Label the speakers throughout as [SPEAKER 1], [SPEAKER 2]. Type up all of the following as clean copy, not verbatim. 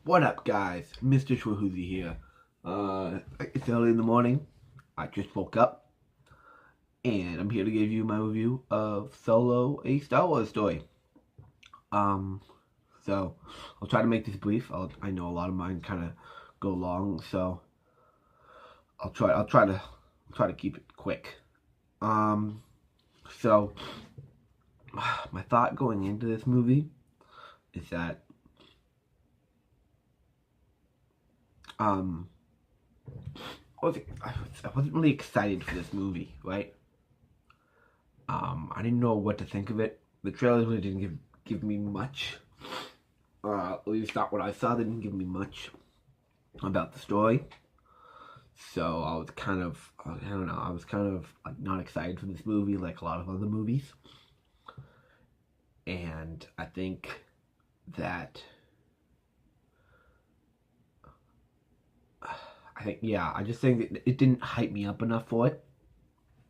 [SPEAKER 1] What up, guys? Mr. Schwahoozy here. It's early in the morning. I just woke up, and I'm here to give you my review of Solo: A Star Wars Story. Um, so I'll try to make this brief. I know a lot of mine kind of go long, so I'll try to keep it quick. So my thought going into this movie is that um I wasn't really excited for this movie, right? I didn't know what to think of it. The trailers really didn't give me much. At least not what I saw. They didn't give me much about the story. So I was kind of, I don't know, I was kind of like not excited for this movie like a lot of other movies. And I think that, I just think that it didn't hype me up enough for it.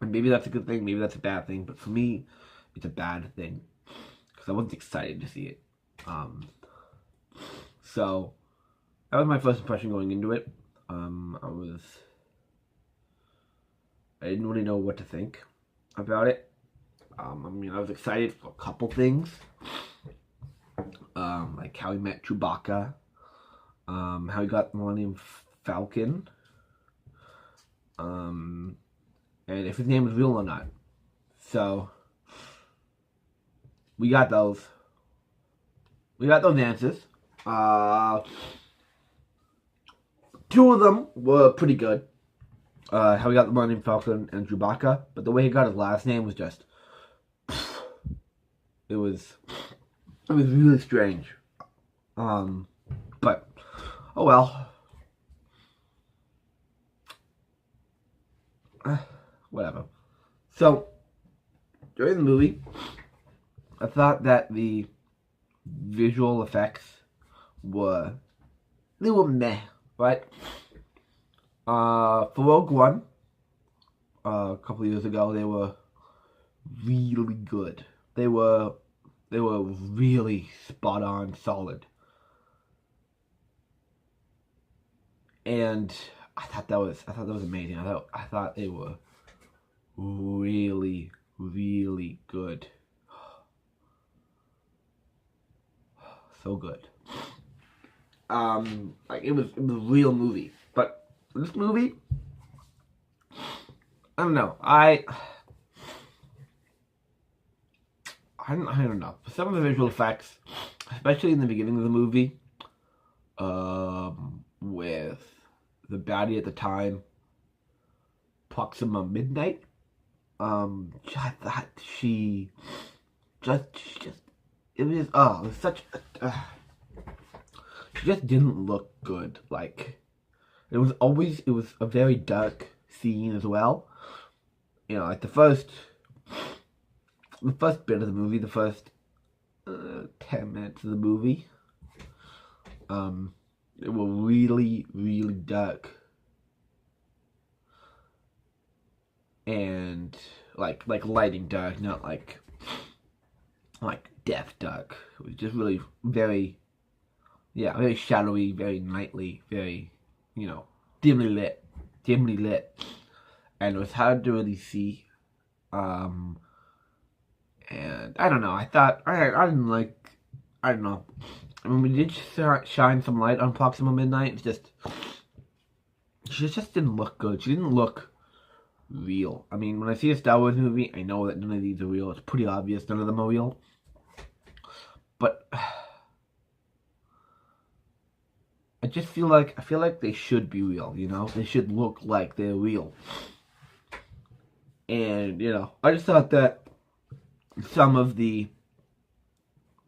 [SPEAKER 1] And maybe that's a good thing, maybe that's a bad thing, but for me, it's a bad thing. Because I wasn't excited to see it. So, that was my first impression going into it. I didn't really know what to think about it. I was excited for a couple things. Like how he met Chewbacca. How he got the Millennium Falcon. And if his name was real or not. So, we got those. We got those answers. Two of them were pretty good. How he got the Millennium Falcon and Chewbacca, but the way he got his last name was just, it was really strange. But oh well. Whatever. So during the movie, I thought that the visual effects were meh, right? For Rogue One, a couple of years ago, they were really good. They were really spot on, solid, and I thought that was amazing. I thought they were really good, so good. Like it was a real movie, but this movie, I don't know. I don't know. Some of the visual effects, especially in the beginning of the movie, with the baddie at the time, Proxima Midnight, I thought she just it was such she just didn't look good. Like it was a very dark scene as well. You know, like the first bit of the movie, the first 10 minutes of the movie, it were really dark and like lighting dark, not like death dark. It was just really very shadowy, very nightly, very, dimly lit, and it was hard to really see. And I don't know. I thought I didn't like. I don't know. I mean, we did shine some light on Proxima Midnight. It's just she just didn't look good. She didn't look real. I mean, when I see a Star Wars movie, I know that none of these are real. It's pretty obvious none of them are real. But I feel like they should be real, They should look like they're real. And, I just thought that some of the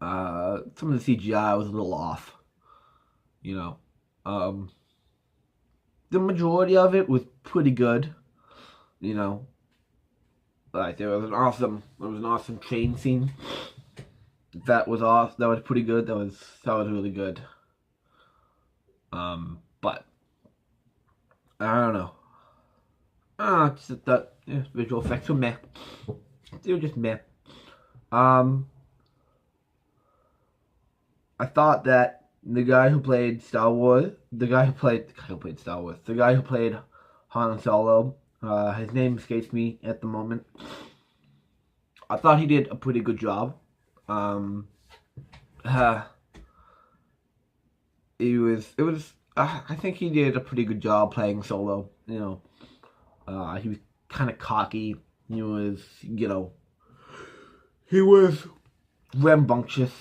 [SPEAKER 1] CGI was a little off. The majority of it was pretty good. Like there was an awesome train scene. That was off. That was pretty good. That was really good. But I don't know. Just that visual effects were meh. They were just meh. I thought that the guy who played Star Wars, the guy who played Han Solo. His name escapes me at the moment. I thought he did a pretty good job. Um, uh, I think he did a pretty good job playing Solo. He was kind of cocky. He was, he was rambunctious.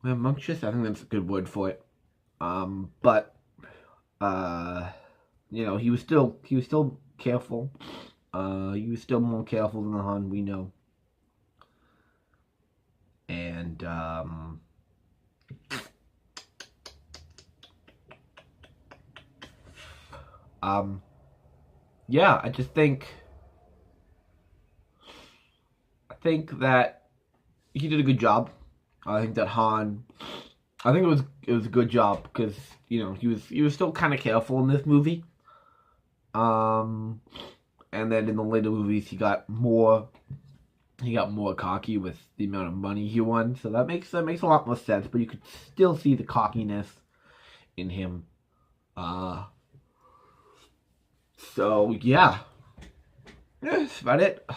[SPEAKER 1] Rambunctious? I think that's a good word for it. But he was still careful. He was still more careful than the Han we know. And yeah, I think that he did a good job. I think that Han, I think it was a good job because he was still kind of careful in this movie. And then in the later movies he got more cocky with the amount of money he won. So that makes a lot more sense. But you could still see the cockiness in him. So yeah, that's about it.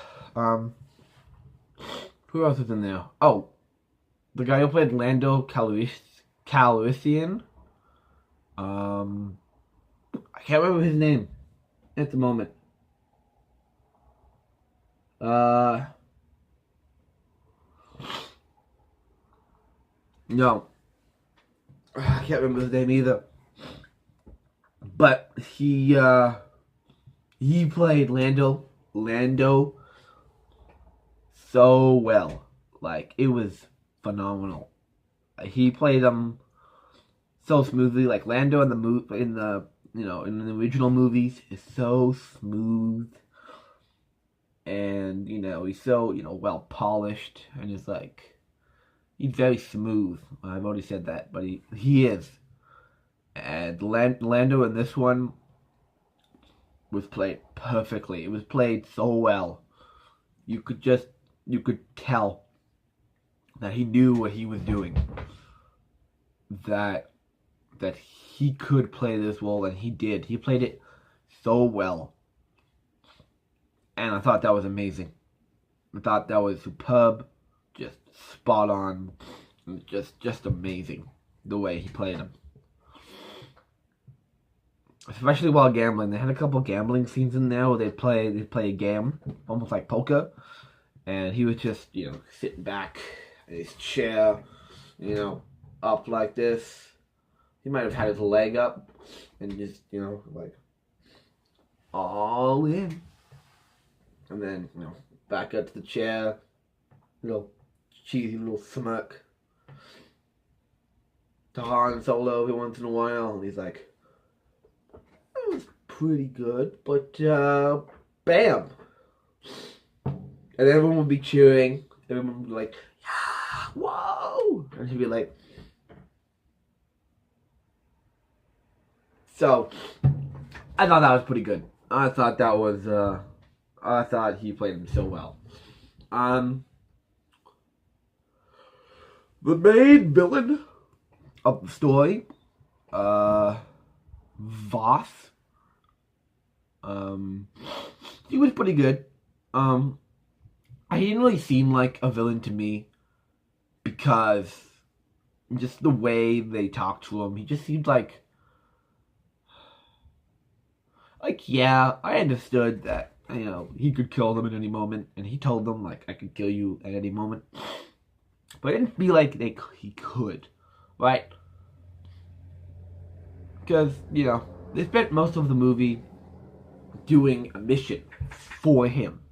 [SPEAKER 1] Who else is in there? Oh, the guy who played Lando Calrissian. I can't remember his name at the moment. No, I can't remember his name either. But he played Lando so well. Like, it was phenomenal. He played him so smoothly. Like, Lando in the original movies is so smooth, and he's so well polished, and he's very smooth. I've already said that, but he is. And Lando in this one was played perfectly. It was played so well. You could tell that he knew what he was doing. That he could play this role, and he did. He played it so well. And I thought that was amazing. I thought that was superb. Just spot on. Just amazing the way he played him. Especially while gambling. They had a couple gambling scenes in there where they play a game, almost like poker. And he was just, sitting back in his chair, up like this. He might have had his leg up and just, all in. And then, back up to the chair, little cheesy little smirk to Han Solo every once in a while, and he's like, that was pretty good, but bam, and everyone would be cheering, everyone would be like, yeah, whoa, and he'd be like, so I thought that was pretty good. I thought he played him so well. The main villain of the story, Voss, he was pretty good. He didn't really seem like a villain to me because just the way they talked to him, he just seemed like, yeah, I understood that, he could kill them at any moment, and he told them, I could kill you at any moment. But it didn't feel like he could, right? Because, they spent most of the movie doing a mission for him.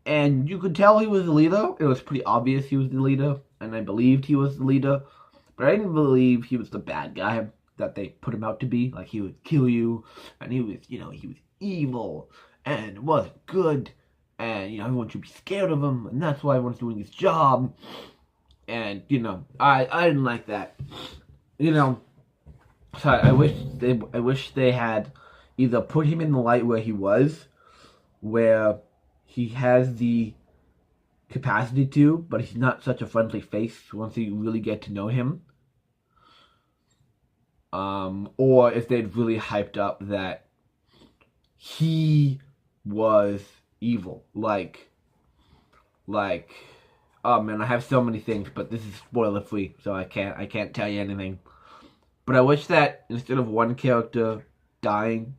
[SPEAKER 1] And you could tell he was the leader. It was pretty obvious he was the leader, and I believed he was the leader. But I didn't believe he was the bad guy that they put him out to be. Like, he would kill you, and he was, he was evil, and wasn't good, and, everyone should be scared of him, and that's why everyone's doing his job. And, I didn't like that. So I wish they had either put him in the light where he was, where he has the capacity to, but he's not such a friendly face once you really get to know him. or if they'd really hyped up that he was evil. Oh man, I have so many things, but this is spoiler free, so I can't tell you anything. But I wish that instead of one character dying,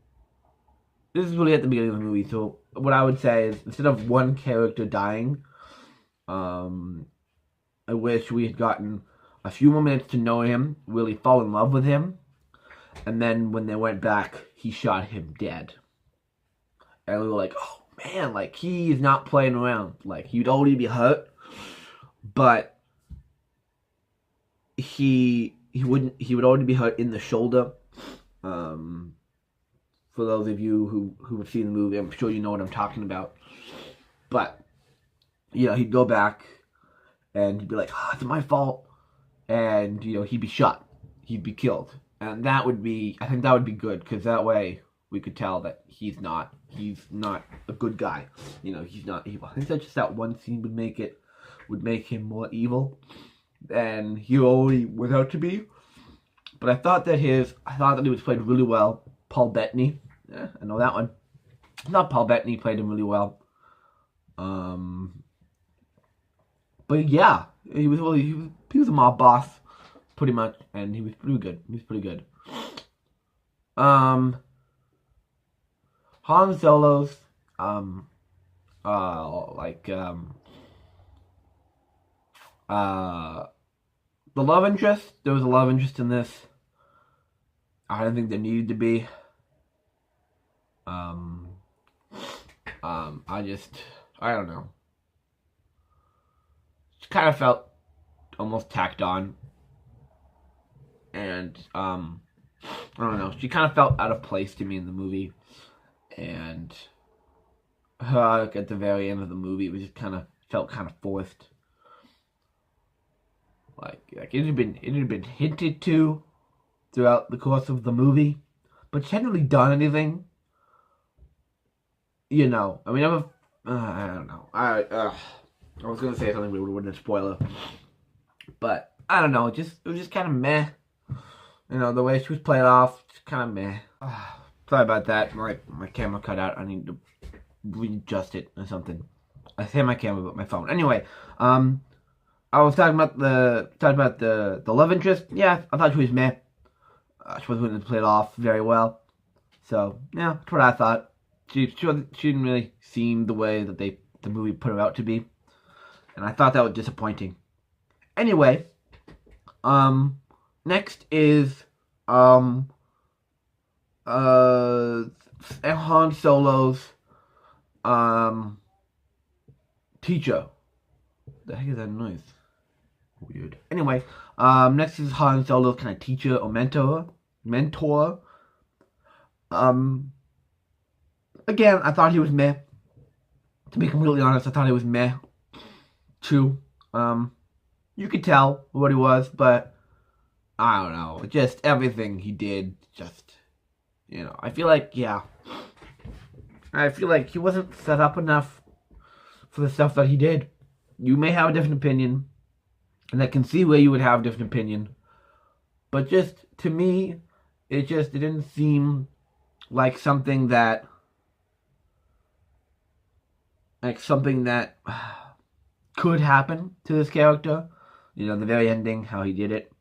[SPEAKER 1] this is really at the beginning of the movie, so what I would say is instead of one character dying, I wish we had gotten a few more minutes to know him, really fall in love with him, and then when they went back, he shot him dead. And we were like, oh man, like he is not playing around. Like he'd already be hurt, but he would already be hurt in the shoulder. For those of you who have seen the movie, I'm sure you know what I'm talking about. But he'd go back and he'd be like, oh, it's my fault. And, he'd be shot. He'd be killed. And I think that would be good, because that way we could tell that he's not a good guy. He's not evil. I think that just that one scene would make him more evil than he already was out to be. But I thought that he was played really well. Paul Bettany. Yeah, I know that one. Not Paul Bettany played him really well. But yeah, he was a mob boss, pretty much, and he was pretty good. Han Solo's the love interest. There was a love interest in this. I don't think there needed to be. I don't know. It kind of felt almost tacked on. And, I don't know. She kind of felt out of place to me in the movie. And her at the very end of the movie, it was just felt kind of forced. Like it had been hinted to throughout the course of the movie, but she hadn't really done anything. I mean, I don't know. I was gonna say something, but it wouldn't have spoiler. But I don't know. It was just kind of meh. The way she was played off, just kind of meh. Sorry about that. My camera cut out. I need to readjust it or something. I say my camera, but my phone. Anyway, I was talking about the love interest. Yeah, I thought she was meh. She wasn't played off very well. So yeah, that's what I thought. She didn't really seem the way that the movie put her out to be, and I thought that was disappointing. Anyway, next is Han Solo's teacher. The heck is that noise? Weird. Anyway, next is Han Solo's kind of teacher or mentor. Again, I thought he was meh. To be completely honest, I thought he was meh too. You could tell what he was, but I don't know. Just everything he did, I feel like he wasn't set up enough for the stuff that he did. You may have a different opinion, and I can see where you would have a different opinion, but just to me, it didn't seem like something that could happen to this character. The very ending, how he did it.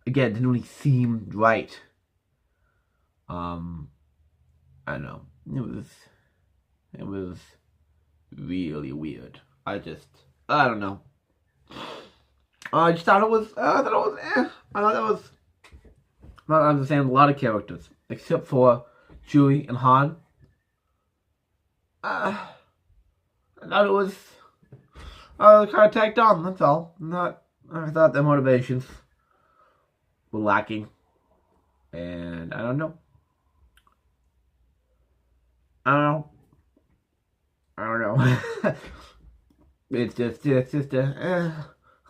[SPEAKER 1] Again, it didn't really seem right. I don't know. It was really weird. I don't know. I thought it was eh. I thought I was saying a lot of characters, except for Chewie and Han. I thought it was kind of tacked on, that's all. I thought their motivations were lacking. And I don't know. It's just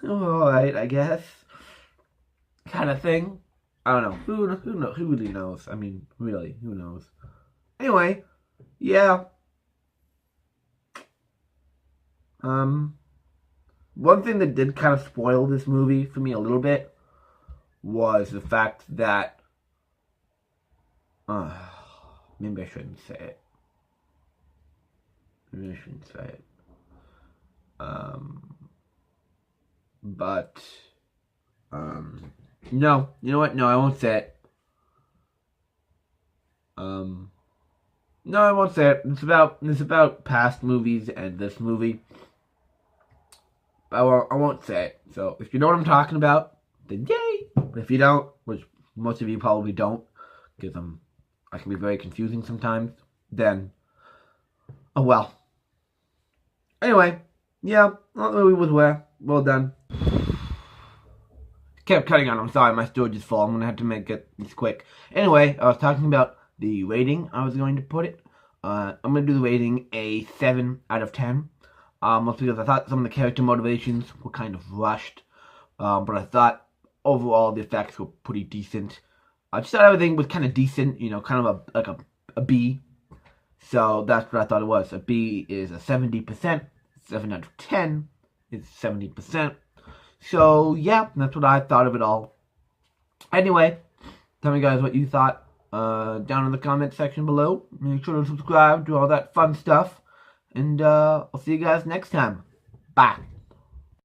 [SPEAKER 1] alright, I guess, kind of thing. I don't know. Who really knows? I mean, really, who knows? Anyway, yeah. One thing that did kind of spoil this movie for me a little bit was the fact that Maybe I shouldn't say it. Maybe I shouldn't say it. But no, you know what? No, I won't say it. No, I won't say it. It's about past movies and this movie. I won't say it. So if you know what I'm talking about, then yay. But if you don't, which most of you probably don't, because I can be very confusing sometimes, then oh well. Anyway, yeah, that movie was well done. Kept cutting out. I'm sorry, my storage is full. I'm gonna have to make it this quick. Anyway, I was talking about the rating I was going to put it. I'm gonna do the rating a 7 out of 10. Mostly because I thought some of the character motivations were kind of rushed. But I thought overall the effects were pretty decent. I just thought everything was kind of decent, you know, kind of like a B. So that's what I thought it was. A B is a 70%. 7 out of 10 is 70%. So yeah, that's what I thought of it all. Anyway, tell me guys what you thought down in the comment section below. Make sure to subscribe, do all that fun stuff. And I'll see you guys next time. Bye.